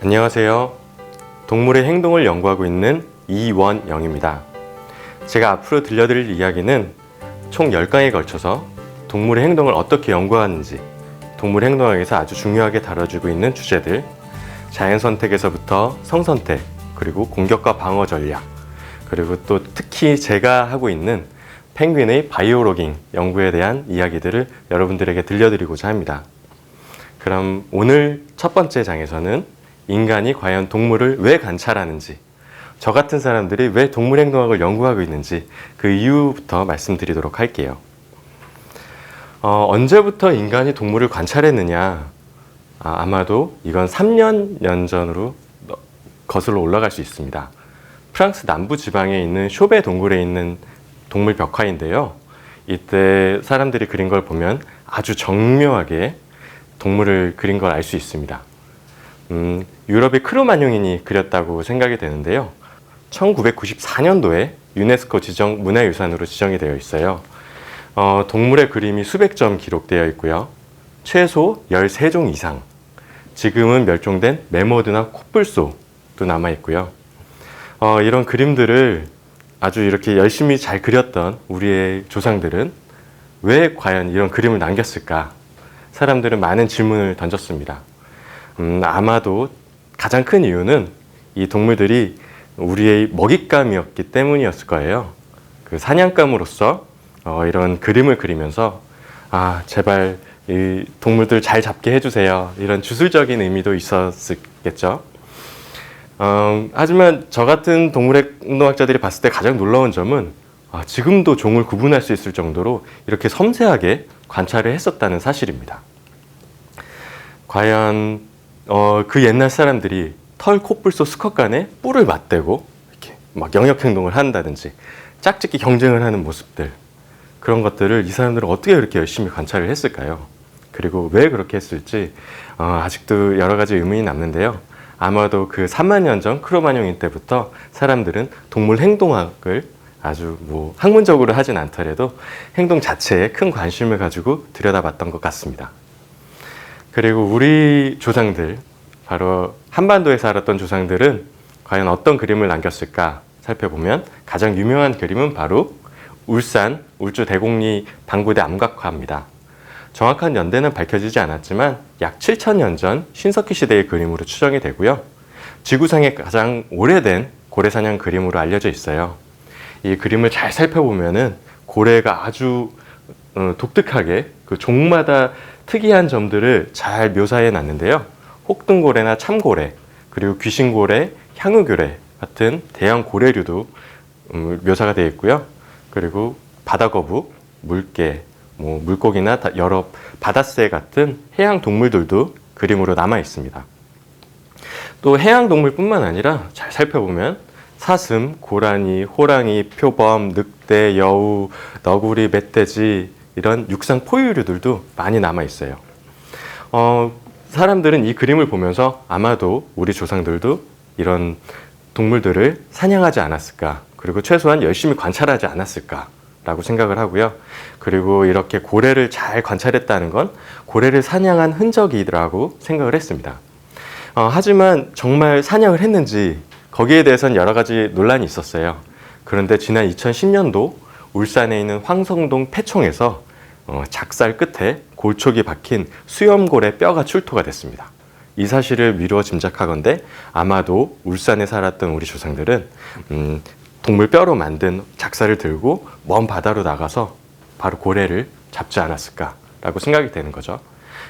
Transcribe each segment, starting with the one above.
안녕하세요. 동물의 행동을 연구하고 있는 이원영입니다. 제가 앞으로 들려드릴 이야기는 총 10강에 걸쳐서 동물의 행동을 어떻게 연구하는지, 동물 행동학에서 아주 중요하게 다뤄지고 있는 주제들, 자연선택에서부터 성선택, 그리고 공격과 방어 전략, 그리고 또 특히 제가 하고 있는 펭귄의 바이오로깅 연구에 대한 이야기들을 여러분들에게 들려드리고자 합니다. 그럼 오늘 첫 번째 장에서는 인간이 과연 동물을 왜 관찰하는지, 저 같은 사람들이 왜 동물행동학을 연구하고 있는지 그 이유부터 말씀드리도록 할게요. 언제부터 인간이 동물을 관찰했느냐? 아마도 이건 3년 전으로 거슬러 올라갈 수 있습니다. 프랑스 남부 지방에 있는 쇼베 동굴에 있는 동물 벽화인데요. 이때 사람들이 그린 걸 보면 아주 정묘하게 동물을 그린 걸 알 수 있습니다. 유럽의 크로마뇽인이 그렸다고 생각이 되는데요. 1994년도에 유네스코 지정 문화유산으로 지정이 되어 있어요. 동물의 그림이 수백 점 기록되어 있고요. 최소 13종 이상, 지금은 멸종된 매머드나 코뿔소도 남아있고요. 이런 그림들을 아주 이렇게 열심히 잘 그렸던 우리의 조상들은 왜 과연 이런 그림을 남겼을까? 사람들은 많은 질문을 던졌습니다. 아마도 가장 큰 이유는 이 동물들이 우리의 먹잇감이었기 때문이었을 거예요. 그 사냥감으로서 이런 그림을 그리면서 제발 이 동물들 잘 잡게 해주세요. 이런 주술적인 의미도 있었겠죠. 하지만 저 같은 동물행동학자들이 봤을 때 가장 놀라운 점은 지금도 종을 구분할 수 있을 정도로 이렇게 섬세하게 관찰을 했었다는 사실입니다. 과연 그 옛날 사람들이 털, 코뿔소, 수컷 간에 뿔을 맞대고 이렇게 막 영역행동을 한다든지 짝짓기 경쟁을 하는 모습들, 그런 것들을 이 사람들은 어떻게 이렇게 열심히 관찰을 했을까요? 그리고 왜 그렇게 했을지 아직도 여러 가지 의문이 남는데요. 아마도 그 3만 년 전 크로마뇽인 때부터 사람들은 동물 행동학을 아주 학문적으로 하진 않더라도 행동 자체에 큰 관심을 가지고 들여다봤던 것 같습니다. 그리고 우리 조상들, 바로 한반도에 살았던 조상들은 과연 어떤 그림을 남겼을까 살펴보면 가장 유명한 그림은 바로 울산 울주대곡리 방구대 암각화입니다. 정확한 연대는 밝혀지지 않았지만 약 7,000년 전 신석기 시대의 그림으로 추정이 되고요. 지구상에 가장 오래된 고래사냥 그림으로 알려져 있어요. 이 그림을 잘 살펴보면은 고래가 아주 독특하게 그 종마다 특이한 점들을 잘 묘사해 놨는데요. 혹등고래나 참고래, 그리고 귀신고래, 향유고래 같은 대형 고래류도 묘사가 되어 있고요. 그리고 바다거북, 물개, 물고기나 여러 바다새 같은 해양 동물들도 그림으로 남아 있습니다. 또 해양 동물뿐만 아니라 잘 살펴보면 사슴, 고라니, 호랑이, 표범, 늑대, 여우, 너구리, 멧돼지 이런 육상 포유류들도 많이 남아 있어요. 사람들은 이 그림을 보면서 아마도 우리 조상들도 이런 동물들을 사냥하지 않았을까, 그리고 최소한 열심히 관찰하지 않았을까 라고 생각을 하고요. 그리고 이렇게 고래를 잘 관찰했다는 건 고래를 사냥한 흔적이라고 생각을 했습니다. 하지만 정말 사냥을 했는지 거기에 대해서는 여러 가지 논란이 있었어요. 그런데 지난 2010년도 울산에 있는 황성동 폐총에서 작살 끝에 골촉이 박힌 수염고래 뼈가 출토가 됐습니다. 이 사실을 미루어 짐작하건대 아마도 울산에 살았던 우리 조상들은 동물 뼈로 만든 작살을 들고 먼 바다로 나가서 바로 고래를 잡지 않았을까라고 생각이 되는 거죠.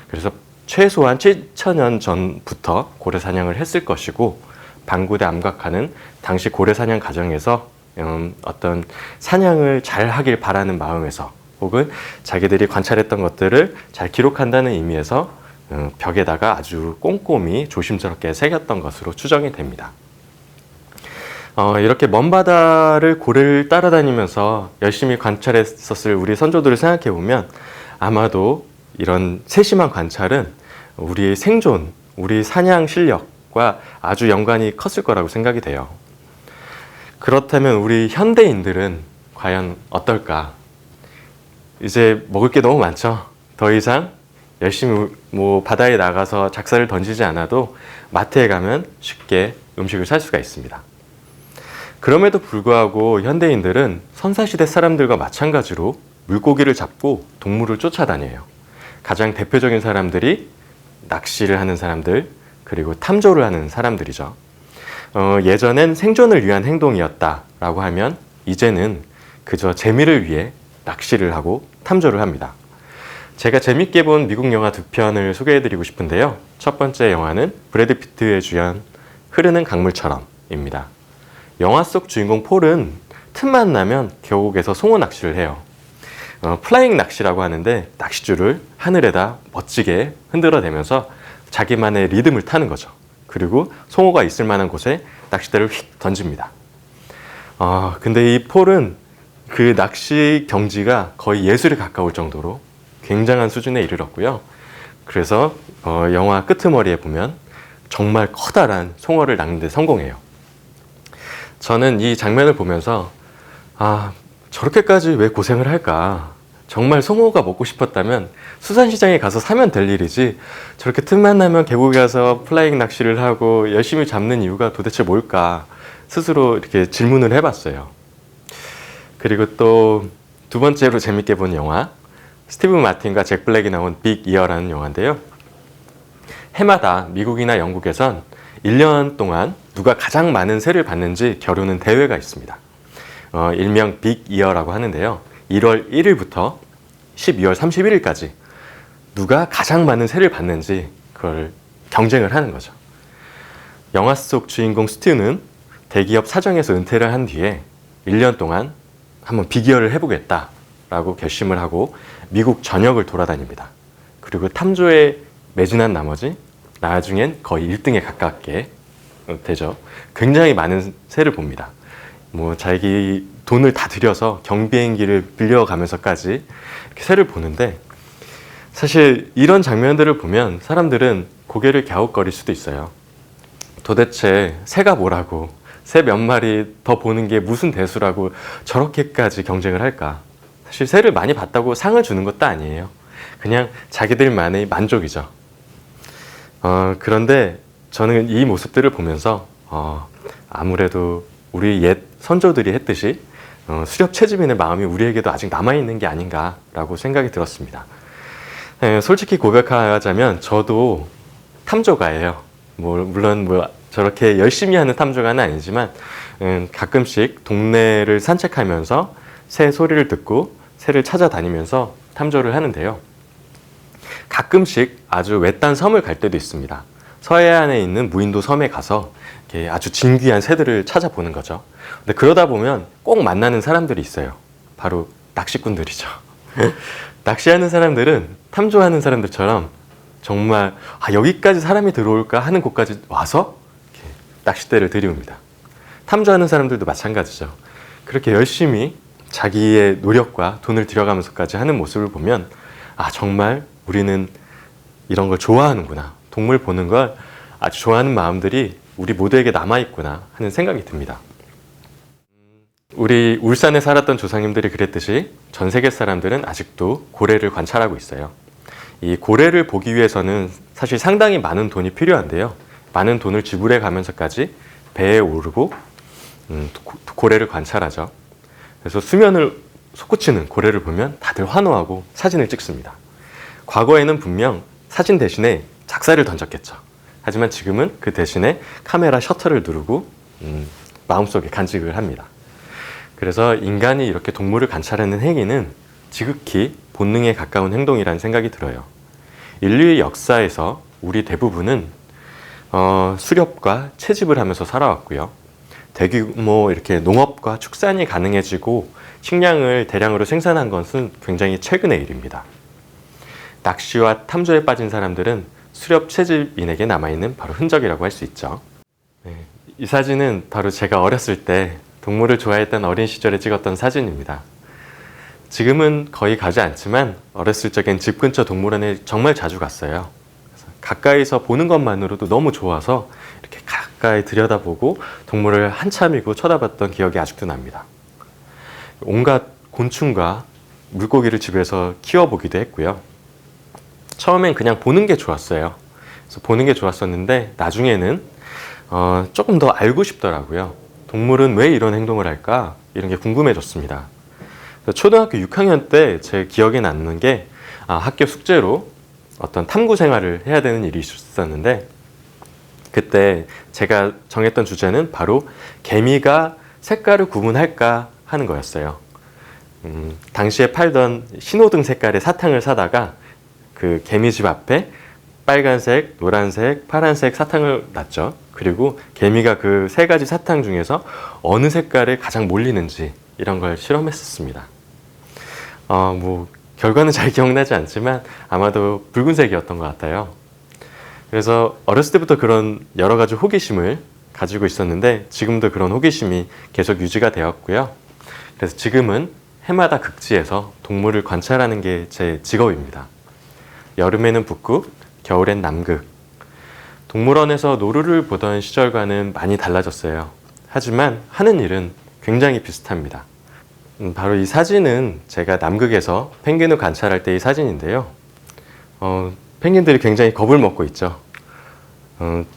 그래서 최소한 7,000년 전부터 고래 사냥을 했을 것이고, 방구대 암각화는 당시 고래 사냥 과정에서 어떤 사냥을 잘 하길 바라는 마음에서, 혹은 자기들이 관찰했던 것들을 잘 기록한다는 의미에서 벽에다가 아주 꼼꼼히 조심스럽게 새겼던 것으로 추정이 됩니다. 이렇게 먼 바다를 고래를 따라다니면서 열심히 관찰했었을 우리 선조들을 생각해 보면 아마도 이런 세심한 관찰은 우리의 생존, 우리 사냥 실력과 아주 연관이 컸을 거라고 생각이 돼요. 그렇다면 우리 현대인들은 과연 어떨까? 이제 먹을 게 너무 많죠. 더 이상 열심히 뭐 바다에 나가서 작사를 던지지 않아도 마트에 가면 쉽게 음식을 살 수가 있습니다. 그럼에도 불구하고 현대인들은 선사시대 사람들과 마찬가지로 물고기를 잡고 동물을 쫓아다녀요. 가장 대표적인 사람들이 낚시를 하는 사람들, 그리고 탐조를 하는 사람들이죠. 예전엔 생존을 위한 행동이었다라고 하면 이제는 그저 재미를 위해 낚시를 하고 탐조를 합니다. 제가 재밌게 본 미국 영화 두 편을 소개해드리고 싶은데요. 첫 번째 영화는 브래드 피트의 주연 흐르는 강물처럼입니다. 영화 속 주인공 폴은 틈만 나면 계곡에서 송어 낚시를 해요. 플라잉 낚시라고 하는데 낚싯줄을 하늘에다 멋지게 흔들어대면서 자기만의 리듬을 타는 거죠. 그리고 송어가 있을 만한 곳에 낚싯대를 휙 던집니다. 근데 이 폴은 그 낚시 경지가 거의 예술에 가까울 정도로 굉장한 수준에 이르렀고요. 그래서 영화 끄트머리에 보면 정말 커다란 송어를 낚는 데 성공해요. 저는 이 장면을 보면서 저렇게까지 왜 고생을 할까? 정말 송어가 먹고 싶었다면 수산시장에 가서 사면 될 일이지 저렇게 틈만 나면 계곡에 가서 플라잉 낚시를 하고 열심히 잡는 이유가 도대체 뭘까? 스스로 이렇게 질문을 해봤어요. 그리고 또 두 번째로 재밌게 본 영화, 스티브 마틴과 잭 블랙이 나온 빅 이어라는 영화인데요. 해마다 미국이나 영국에선 1년 동안 누가 가장 많은 세를 받는지 겨루는 대회가 있습니다. 일명 빅 이어라고 하는데요. 1월 1일부터 12월 31일까지 누가 가장 많은 세를 받는지 그걸 경쟁을 하는 거죠. 영화 속 주인공 스튜는 대기업 사정에서 은퇴를 한 뒤에 1년 동안 한번 빅이어를 해보겠다라고 결심을 하고 미국 전역을 돌아다닙니다. 그리고 탐조에 매진한 나머지 나중엔 거의 1등에 가깝게 되죠. 굉장히 많은 새를 봅니다. 뭐 자기 돈을 다 들여서 경비행기를 빌려가면서까지 이렇게 새를 보는데 사실 이런 장면들을 보면 사람들은 고개를 갸웃거릴 수도 있어요. 도대체 새가 뭐라고, 새 몇 마리 더 보는 게 무슨 대수라고 저렇게까지 경쟁을 할까? 사실 새를 많이 봤다고 상을 주는 것도 아니에요. 그냥 자기들만의 만족이죠. 그런데 저는 이 모습들을 보면서 아무래도 우리 옛 선조들이 했듯이 수렵 채집인의 마음이 우리에게도 아직 남아있는 게 아닌가라고 생각이 들었습니다. 솔직히 고백하자면 저도 탐조가예요. 물론 저렇게 열심히 하는 탐조가는 아니지만 가끔씩 동네를 산책하면서 새 소리를 듣고 새를 찾아다니면서 탐조를 하는데요. 가끔씩 아주 외딴 섬을 갈 때도 있습니다. 서해안에 있는 무인도 섬에 가서 이렇게 아주 진귀한 새들을 찾아보는 거죠. 근데 그러다 보면 꼭 만나는 사람들이 있어요. 바로 낚시꾼들이죠. 낚시하는 사람들은 탐조하는 사람들처럼 정말 여기까지 사람이 들어올까 하는 곳까지 와서 이렇게 낚싯대를 들이웁니다. 탐조하는 사람들도 마찬가지죠. 그렇게 열심히 자기의 노력과 돈을 들여가면서까지 하는 모습을 보면 정말 우리는 이런 걸 좋아하는구나. 동물 보는 걸 아주 좋아하는 마음들이 우리 모두에게 남아있구나 하는 생각이 듭니다. 우리 울산에 살았던 조상님들이 그랬듯이 전 세계 사람들은 아직도 고래를 관찰하고 있어요. 이 고래를 보기 위해서는 사실 상당히 많은 돈이 필요한데요. 많은 돈을 지불해 가면서까지 배에 오르고 고래를 관찰하죠. 그래서 수면을 솟구치는 고래를 보면 다들 환호하고 사진을 찍습니다. 과거에는 분명 사진 대신에 작사를 던졌겠죠. 하지만 지금은 그 대신에 카메라 셔터를 누르고 마음속에 간직을 합니다. 그래서 인간이 이렇게 동물을 관찰하는 행위는 지극히 본능에 가까운 행동이라는 생각이 들어요. 인류의 역사에서 우리 대부분은 수렵과 채집을 하면서 살아왔고요. 대규모 이렇게 농업과 축산이 가능해지고 식량을 대량으로 생산한 것은 굉장히 최근의 일입니다. 낚시와 탐조에 빠진 사람들은 수렵 채집인에게 남아있는 바로 흔적이라고 할 수 있죠. 이 사진은 바로 제가 어렸을 때 동물을 좋아했던 어린 시절에 찍었던 사진입니다. 지금은 거의 가지 않지만 어렸을 적엔 집 근처 동물원에 정말 자주 갔어요. 가까이서 보는 것만으로도 너무 좋아서 이렇게 가까이 들여다보고 동물을 한참이고 쳐다봤던 기억이 아직도 납니다. 온갖 곤충과 물고기를 집에서 키워보기도 했고요. 처음엔 그냥 보는 게 좋았어요. 그래서 보는 게 좋았었는데 나중에는 조금 더 알고 싶더라고요. 동물은 왜 이런 행동을 할까? 이런 게 궁금해졌습니다. 그래서 초등학교 6학년 때 제 기억에 남는 게 학교 숙제로 어떤 탐구 생활을 해야 되는 일이 있었는데 그때 제가 정했던 주제는 바로 개미가 색깔을 구분할까 하는 거였어요. 당시에 팔던 신호등 색깔의 사탕을 사다가 그 개미집 앞에 빨간색, 노란색, 파란색 사탕을 놨죠. 그리고 개미가 그 세 가지 사탕 중에서 어느 색깔에 가장 몰리는지 이런 걸 실험했었습니다. 결과는 잘 기억나지 않지만 아마도 붉은색이었던 것 같아요. 그래서 어렸을 때부터 그런 여러 가지 호기심을 가지고 있었는데 지금도 그런 호기심이 계속 유지가 되었고요. 그래서 지금은 해마다 극지에서 동물을 관찰하는 게 제 직업입니다. 여름에는 북극, 겨울엔 남극. 동물원에서 노루를 보던 시절과는 많이 달라졌어요. 하지만 하는 일은 굉장히 비슷합니다. 바로 이 사진은 제가 남극에서 펭귄을 관찰할 때의 사진인데요. 펭귄들이 굉장히 겁을 먹고 있죠.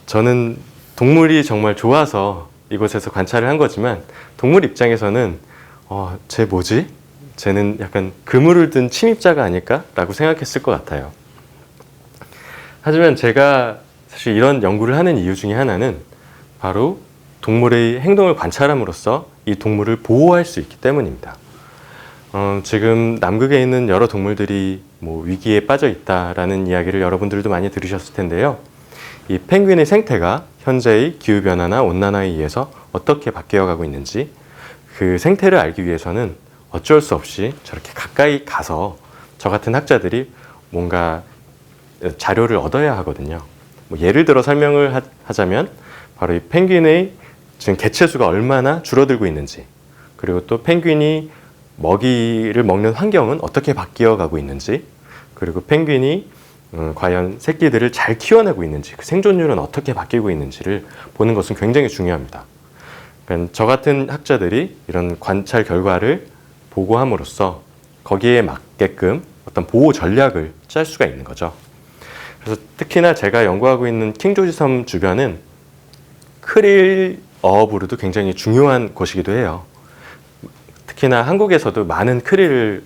저는 동물이 정말 좋아서 이곳에서 관찰을 한 거지만 동물 입장에서는 쟤 뭐지? 쟤는 약간 그물을 든 침입자가 아닐까? 라고 생각했을 것 같아요. 하지만 제가 사실 이런 연구를 하는 이유 중에 하나는 바로 동물의 행동을 관찰함으로써 이 동물을 보호할 수 있기 때문입니다. 지금 남극에 있는 여러 동물들이 위기에 빠져 있다라는 이야기를 여러분들도 많이 들으셨을 텐데요. 이 펭귄의 생태가 현재의 기후변화나 온난화에 의해서 어떻게 바뀌어가고 있는지 그 생태를 알기 위해서는 어쩔 수 없이 저렇게 가까이 가서 저 같은 학자들이 뭔가 자료를 얻어야 하거든요. 예를 들어 설명을 하자면 바로 이 펭귄의 지금 개체수가 얼마나 줄어들고 있는지, 그리고 또 펭귄이 먹이를 먹는 환경은 어떻게 바뀌어가고 있는지, 그리고 펭귄이 과연 새끼들을 잘 키워내고 있는지, 그 생존율은 어떻게 바뀌고 있는지를 보는 것은 굉장히 중요합니다. 그러니까 저 같은 학자들이 이런 관찰 결과를 보고함으로써 거기에 맞게끔 어떤 보호 전략을 짤 수가 있는 거죠. 그래서 특히나 제가 연구하고 있는 킹조지 섬 주변은 크릴 어업으로도 굉장히 중요한 곳이기도 해요. 특히나 한국에서도 많은 크릴을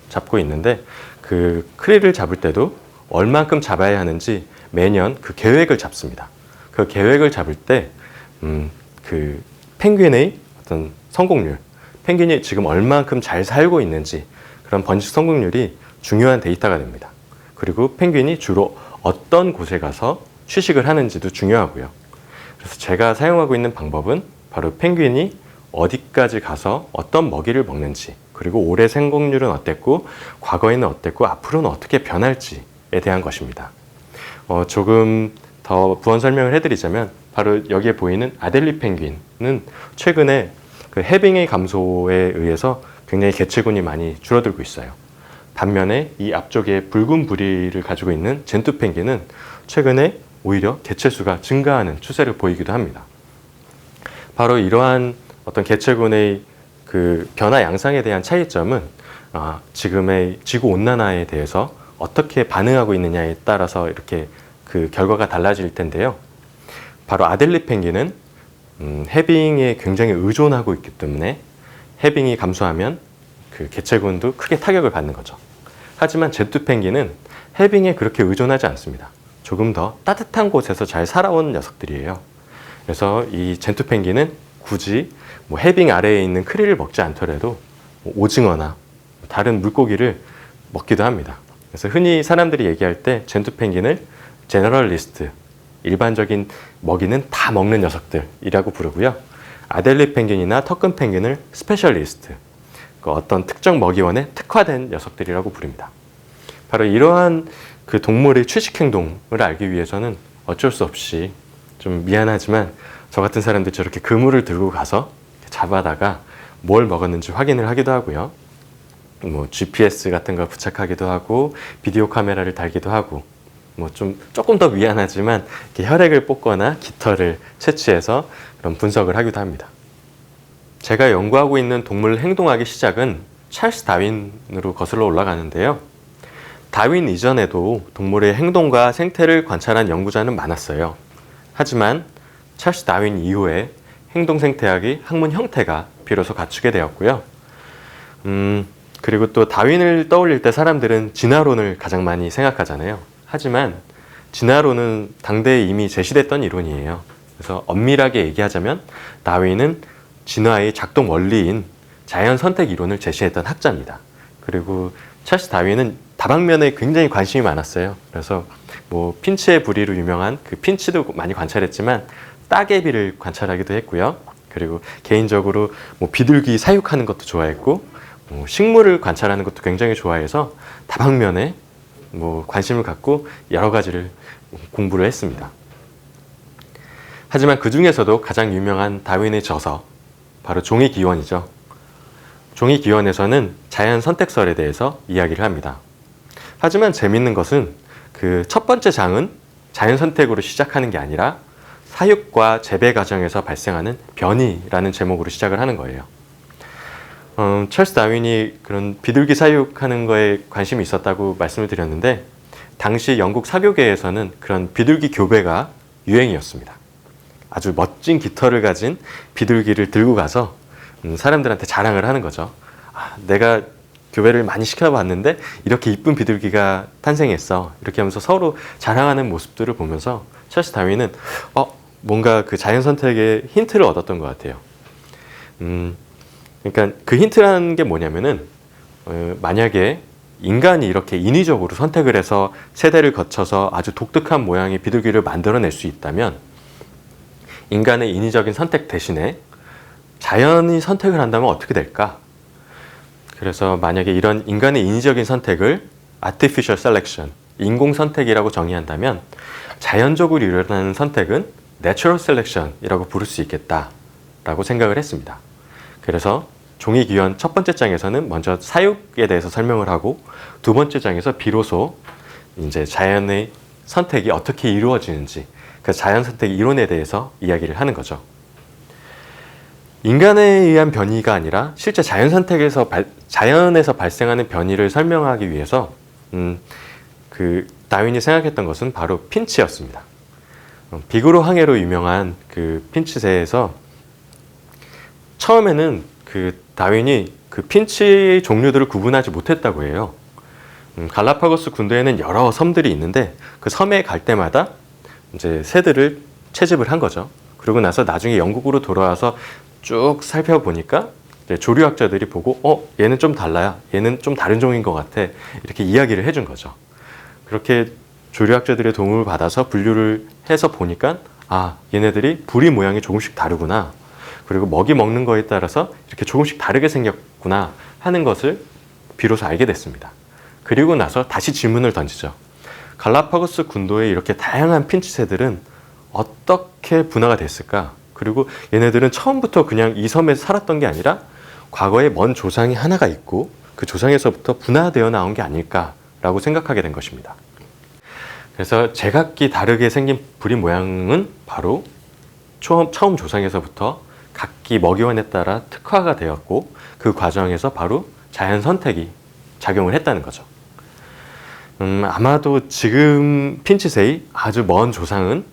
잡고 있는데 그 크릴을 잡을 때도 얼만큼 잡아야 하는지 매년 그 계획을 잡습니다. 그 계획을 잡을 때 그 펭귄의 어떤 성공률, 펭귄이 지금 얼만큼 잘 살고 있는지 그런 번식 성공률이 중요한 데이터가 됩니다. 그리고 펭귄이 주로 어떤 곳에 가서 휴식을 하는지도 중요하고요. 그래서 제가 사용하고 있는 방법은 바로 펭귄이 어디까지 가서 어떤 먹이를 먹는지, 그리고 올해 성공률은 어땠고 과거에는 어땠고 앞으로는 어떻게 변할지에 대한 것입니다. 조금 더 부연 설명을 해드리자면 바로 여기에 보이는 아델리 펭귄은 최근에 그 해빙의 감소에 의해서 굉장히 개체군이 많이 줄어들고 있어요. 반면에 이 앞쪽에 붉은 부리를 가지고 있는 젠투 펭귄은 최근에 오히려 개체수가 증가하는 추세를 보이기도 합니다. 바로 이러한 어떤 개체군의 그 변화 양상에 대한 차이점은 지금의 지구 온난화에 대해서 어떻게 반응하고 있느냐에 따라서 이렇게 그 결과가 달라질 텐데요. 바로 아델리 펭귄은 해빙에 굉장히 의존하고 있기 때문에 해빙이 감소하면 그 개체군도 크게 타격을 받는 거죠. 하지만 제투 펭귄은 해빙에 그렇게 의존하지 않습니다. 조금 더 따뜻한 곳에서 잘 살아온 녀석들이에요. 그래서 이 젠투 펭귄은 굳이 해빙 아래에 있는 크릴을 먹지 않더라도 오징어나 다른 물고기를 먹기도 합니다. 그래서 흔히 사람들이 얘기할 때 젠투 펭귄을 제너럴리스트, 일반적인 먹이는 다 먹는 녀석들이라고 부르고요. 아델리 펭귄이나 턱근 펭귄을 스페셜리스트, 어떤 특정 먹이원에 특화된 녀석들이라고 부릅니다. 바로 이러한 그 동물의 취식 행동을 알기 위해서는 어쩔 수 없이 좀 미안하지만 저 같은 사람들이 저렇게 그물을 들고 가서 잡아다가 뭘 먹었는지 확인을 하기도 하고요. GPS 같은 걸 부착하기도 하고 비디오 카메라를 달기도 하고 조금 더 미안하지만 이렇게 혈액을 뽑거나 깃털을 채취해서 그런 분석을 하기도 합니다. 제가 연구하고 있는 동물 행동학의 시작은 찰스 다윈으로 거슬러 올라가는데요. 다윈 이전에도 동물의 행동과 생태를 관찰한 연구자는 많았어요. 하지만 찰스 다윈 이후에 행동 생태학의 학문 형태가 비로소 갖추게 되었고요. 그리고 또 다윈을 떠올릴 때 사람들은 진화론을 가장 많이 생각하잖아요. 하지만 진화론은 당대에 이미 제시됐던 이론이에요. 그래서 엄밀하게 얘기하자면 다윈은 진화의 작동 원리인 자연 선택 이론을 제시했던 학자입니다. 그리고 찰스 다윈은 다방면에 굉장히 관심이 많았어요. 그래서 뭐 핀치의 부리로 유명한 그 핀치도 많이 관찰했지만 따개비를 관찰하기도 했고요. 그리고 개인적으로 뭐 비둘기 사육하는 것도 좋아했고 식물을 관찰하는 것도 굉장히 좋아해서 다방면에 뭐 관심을 갖고 여러 가지를 공부를 했습니다. 하지만 그 중에서도 가장 유명한 다윈의 저서, 바로 종이기원이죠. 종이기원에서는 자연 선택설에 대해서 이야기를 합니다. 하지만 재밌는 것은 그 첫 번째 장은 자연 선택으로 시작하는 게 아니라 사육과 재배 과정에서 발생하는 변이라는 제목으로 시작을 하는 거예요. 찰스 다윈이 그런 비둘기 사육하는 거에 관심이 있었다고 말씀을 드렸는데, 당시 영국 사교계에서는 그런 비둘기 교배가 유행이었습니다. 아주 멋진 깃털을 가진 비둘기를 들고 가서 사람들한테 자랑을 하는 거죠. 내가 교배를 많이 시켜봤는데 이렇게 이쁜 비둘기가 탄생했어. 이렇게 하면서 서로 자랑하는 모습들을 보면서 찰스 다윈은 뭔가 그 자연 선택의 힌트를 얻었던 것 같아요. 그러니까 그 힌트라는 게 뭐냐면은 만약에 인간이 이렇게 인위적으로 선택을 해서 세대를 거쳐서 아주 독특한 모양의 비둘기를 만들어낼 수 있다면, 인간의 인위적인 선택 대신에 자연이 선택을 한다면 어떻게 될까? 그래서 만약에 이런 인간의 인위적인 선택을 artificial selection, 인공 선택이라고 정의한다면, 자연적으로 일어나는 선택은 natural selection이라고 부를 수 있겠다라고 생각을 했습니다. 그래서 종이기원 첫 번째 장에서는 먼저 사육에 대해서 설명을 하고, 두 번째 장에서 비로소 이제 자연의 선택이 어떻게 이루어지는지, 그 자연 선택 이론에 대해서 이야기를 하는 거죠. 인간에 의한 변이가 아니라 실제 자연 선택에서 자연에서 발생하는 변이를 설명하기 위해서 그 다윈이 생각했던 것은 바로 핀치였습니다. 비그로 항해로 유명한 그 핀치새에서 처음에는 그 다윈이 그 핀치 종류들을 구분하지 못했다고 해요. 갈라파고스 군도에는 여러 섬들이 있는데 그 섬에 갈 때마다 이제 새들을 채집을 한 거죠. 그러고 나서 나중에 영국으로 돌아와서 쭉 살펴보니까 조류학자들이 보고 얘는 좀 달라요. 얘는 좀 다른 종인 것 같아. 이렇게 이야기를 해준 거죠. 그렇게 조류학자들의 도움을 받아서 분류를 해서 보니까 얘네들이 부리 모양이 조금씩 다르구나. 그리고 먹이 먹는 거에 따라서 이렇게 조금씩 다르게 생겼구나 하는 것을 비로소 알게 됐습니다. 그리고 나서 다시 질문을 던지죠. 갈라파고스 군도에 이렇게 다양한 핀치새들은 어떻게 분화가 됐을까? 그리고 얘네들은 처음부터 그냥 이 섬에 살았던 게 아니라 과거에 먼 조상이 하나가 있고 그 조상에서부터 분화되어 나온 게 아닐까라고 생각하게 된 것입니다. 그래서 제각기 다르게 생긴 부리 모양은 바로 처음 조상에서부터 각기 먹이원에 따라 특화가 되었고, 그 과정에서 바로 자연 선택이 작용을 했다는 거죠. 아마도 지금 핀치새의 아주 먼 조상은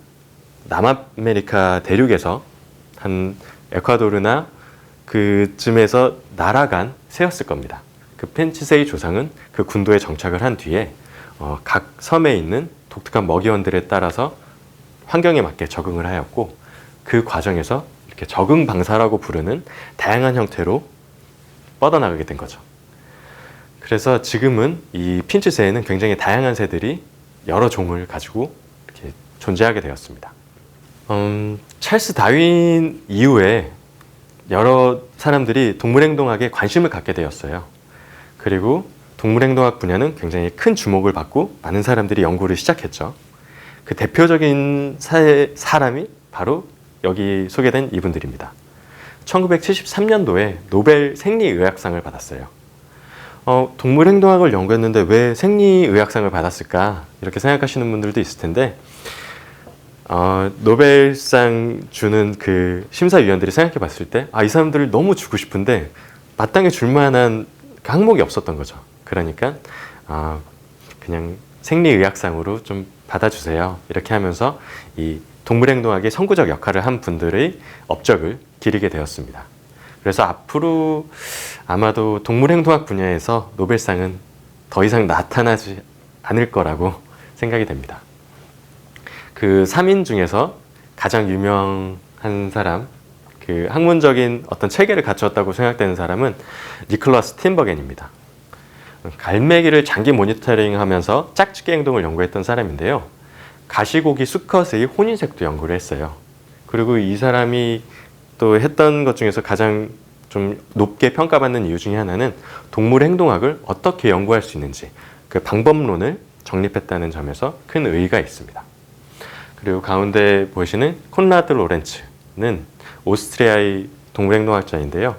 남아메리카 대륙에서 한 에콰도르나 그쯤에서 날아간 새였을 겁니다. 그 핀치새의 조상은 그 군도에 정착을 한 뒤에 각 섬에 있는 독특한 먹이원들에 따라서 환경에 맞게 적응을 하였고, 그 과정에서 이렇게 적응 방사라고 부르는 다양한 형태로 뻗어나가게 된 거죠. 그래서 지금은 이 핀치새에는 굉장히 다양한 새들이 여러 종을 가지고 이렇게 존재하게 되었습니다. 찰스 다윈 이후에 여러 사람들이 동물행동학에 관심을 갖게 되었어요. 그리고 동물행동학 분야는 굉장히 큰 주목을 받고 많은 사람들이 연구를 시작했죠. 그 대표적인 사람이 바로 여기 소개된 이분들입니다. 1973년도에 노벨 생리의학상을 받았어요. 동물행동학을 연구했는데 왜 생리의학상을 받았을까? 이렇게 생각하시는 분들도 있을 텐데, 노벨상 주는 그 심사위원들이 생각해 봤을 때, 이 사람들을 너무 주고 싶은데 마땅히 줄 만한 그 항목이 없었던 거죠. 그러니까 그냥 생리의학상으로 좀 받아주세요. 이렇게 하면서 이 동물행동학의 선구적 역할을 한 분들의 업적을 기리게 되었습니다. 그래서 앞으로 아마도 동물행동학 분야에서 노벨상은 더 이상 나타나지 않을 거라고 생각이 됩니다. 그 3인 중에서 가장 유명한 사람, 그 학문적인 어떤 체계를 갖추었다고 생각되는 사람은 니콜라스 틴버겐입니다. 갈매기를 장기 모니터링하면서 짝짓기 행동을 연구했던 사람인데요. 가시고기 수컷의 혼인색도 연구를 했어요. 그리고 이 사람이 또 했던 것 중에서 가장 좀 높게 평가받는 이유 중에 하나는 동물 행동학을 어떻게 연구할 수 있는지 그 방법론을 정립했다는 점에서 큰 의의가 있습니다. 그리고 가운데 보시는 콘라드 로렌츠는 오스트리아의 동물행동학자인데요.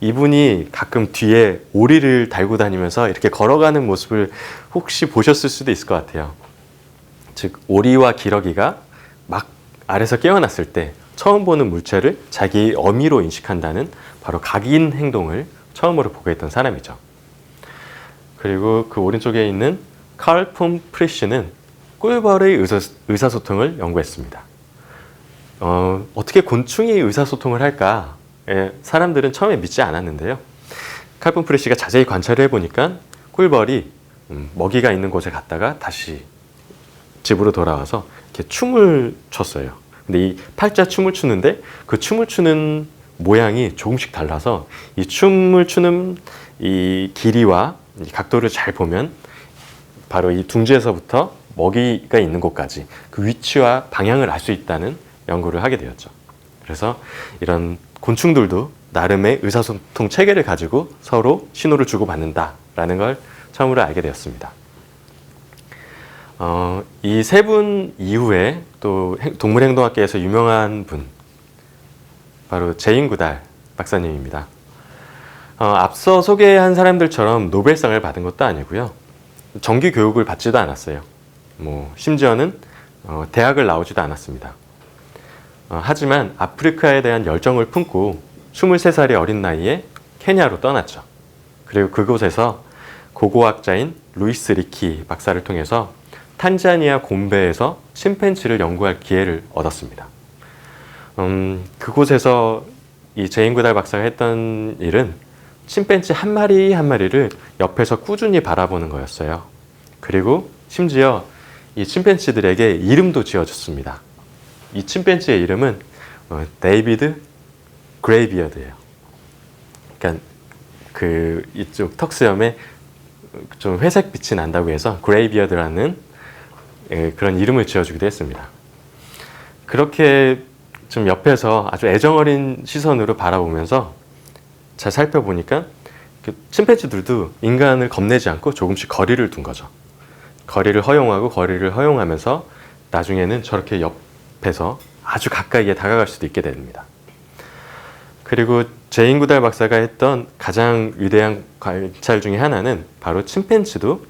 이분이 가끔 뒤에 오리를 달고 다니면서 이렇게 걸어가는 모습을 혹시 보셨을 수도 있을 것 같아요. 즉 오리와 기러기가 막 알에서 깨어났을 때 처음 보는 물체를 자기 어미로 인식한다는 바로 각인 행동을 처음으로 보게 했던 사람이죠. 그리고 그 오른쪽에 있는 칼 폰 프리쉬는 꿀벌의 의사소통을 연구했습니다. 어떻게 곤충이 의사소통을 할까? 사람들은 처음에 믿지 않았는데요. 칼 폰 프리쉬가 자세히 관찰을 해보니까 꿀벌이 먹이가 있는 곳에 갔다가 다시 집으로 돌아와서 이렇게 춤을 췄어요. 근데 이 팔자 춤을 추는데 그 춤을 추는 모양이 조금씩 달라서 이 춤을 추는 이 길이와 이 각도를 잘 보면 바로 이 둥지에서부터 먹이가 있는 곳까지 그 위치와 방향을 알 수 있다는 연구를 하게 되었죠. 그래서 이런 곤충들도 나름의 의사소통 체계를 가지고 서로 신호를 주고받는다라는 걸 처음으로 알게 되었습니다. 이 세 분 이후에 또 동물행동학계에서 유명한 분, 바로 제인 구달 박사님입니다. 앞서 소개한 사람들처럼 노벨상을 받은 것도 아니고요. 정규 교육을 받지도 않았어요. 심지어는 대학을 나오지도 않았습니다. 하지만 아프리카에 대한 열정을 품고 23살의 어린 나이에 케냐로 떠났죠. 그리고 그곳에서 고고학자인 루이스 리키 박사를 통해서 탄자니아 곰베에서 침팬지를 연구할 기회를 얻었습니다. 그곳에서 이 제인 구달 박사가 했던 일은 침팬지 한 마리 한 마리를 옆에서 꾸준히 바라보는 거였어요. 그리고 심지어 이 침팬지들에게 이름도 지어줬습니다. 이 침팬지의 이름은 데이비드 그레이비어드예요. 그러니까 그 이쪽 턱수염에 좀 회색 빛이 난다고 해서 그레이비어드라는 그런 이름을 지어주기도 했습니다. 그렇게 좀 옆에서 아주 애정어린 시선으로 바라보면서 잘 살펴보니까 침팬지들도 인간을 겁내지 않고 조금씩 거리를 둔 거죠. 거리를 허용하고 거리를 허용하면서 나중에는 저렇게 옆에서 아주 가까이에 다가갈 수도 있게 됩니다. 그리고 제인 구달 박사가 했던 가장 위대한 관찰 중에 하나는 바로 침팬지도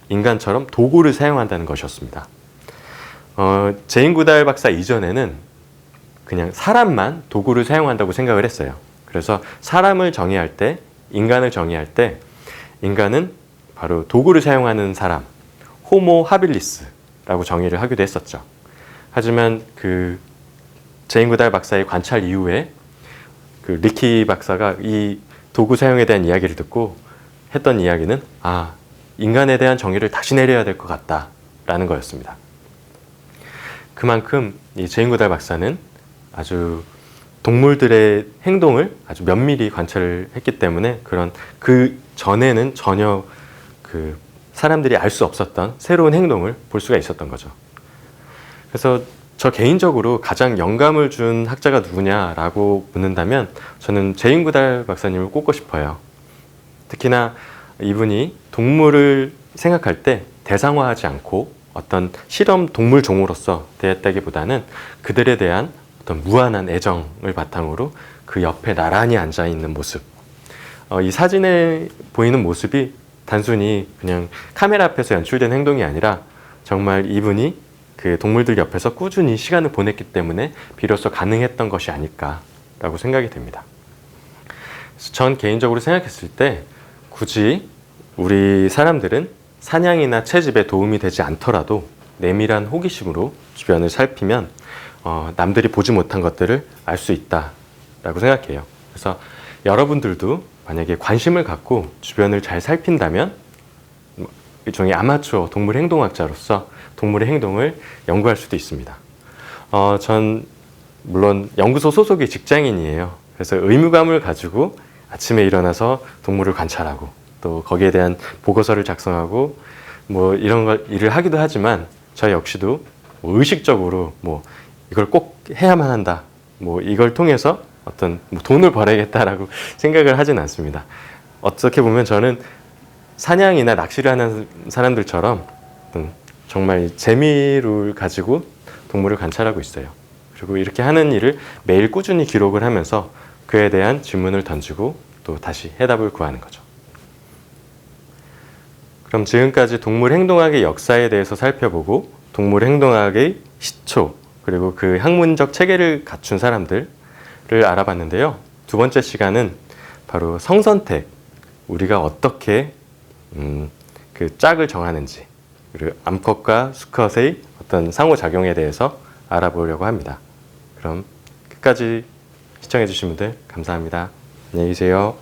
인간처럼 도구를 사용한다는 것이었습니다. 제인 구달 박사 이전에는 그냥 사람만 도구를 사용한다고 생각을 했어요. 그래서 사람을 정의할 때, 인간을 정의할 때 인간은 바로 도구를 사용하는 사람, 호모 하빌리스라고 정의를 하기도 했었죠. 하지만 그 제인 구달 박사의 관찰 이후에 그 리키 박사가 이 도구 사용에 대한 이야기를 듣고 했던 이야기는 인간에 대한 정의를 다시 내려야 될 것 같다라는 거였습니다. 그만큼 이 제인 구달 박사는 아주 동물들의 행동을 아주 면밀히 관찰을 했기 때문에 그 전에는 전혀 그 사람들이 알 수 없었던 새로운 행동을 볼 수가 있었던 거죠. 그래서 저 개인적으로 가장 영감을 준 학자가 누구냐라고 묻는다면 저는 제인 구달 박사님을 꼽고 싶어요. 특히나 이분이 동물을 생각할 때 대상화하지 않고 어떤 실험 동물 종으로서 대했다기보다는 그들에 대한 어떤 무한한 애정을 바탕으로 그 옆에 나란히 앉아 있는 모습. 이 사진에 보이는 모습이 단순히 그냥 카메라 앞에서 연출된 행동이 아니라 정말 이분이 그 동물들 옆에서 꾸준히 시간을 보냈기 때문에 비로소 가능했던 것이 아닐까라고 생각이 됩니다. 전 개인적으로 생각했을 때 굳이 우리 사람들은 사냥이나 채집에 도움이 되지 않더라도 내밀한 호기심으로 주변을 살피면 남들이 보지 못한 것들을 알 수 있다라고 생각해요. 그래서 여러분들도 만약에 관심을 갖고 주변을 잘 살핀다면 일종의 아마추어 동물 행동학자로서 동물의 행동을 연구할 수도 있습니다. 전 물론 연구소 소속의 직장인이에요. 그래서 의무감을 가지고 아침에 일어나서 동물을 관찰하고 또 거기에 대한 보고서를 작성하고 뭐 이런 일을 하기도 하지만 저 역시도 뭐 의식적으로 뭐 이걸 꼭 해야만 한다, 뭐 이걸 통해서 어떤 뭐 돈을 벌어야겠다라고 생각을 하진 않습니다. 어떻게 보면 저는 사냥이나 낚시를 하는 사람들처럼 정말 재미를 가지고 동물을 관찰하고 있어요. 그리고 이렇게 하는 일을 매일 꾸준히 기록을 하면서 그에 대한 질문을 던지고 또 다시 해답을 구하는 거죠. 그럼 지금까지 동물 행동학의 역사에 대해서 살펴보고 동물 행동학의 시초 그리고 그 학문적 체계를 갖춘 사람들을 알아봤는데요. 두 번째 시간은 바로 성선택, 우리가 어떻게 그 짝을 정하는지 그리고 암컷과 수컷의 어떤 상호작용에 대해서 알아보려고 합니다. 그럼 끝까지 시청해 주신 분들 감사합니다. 안녕히 계세요.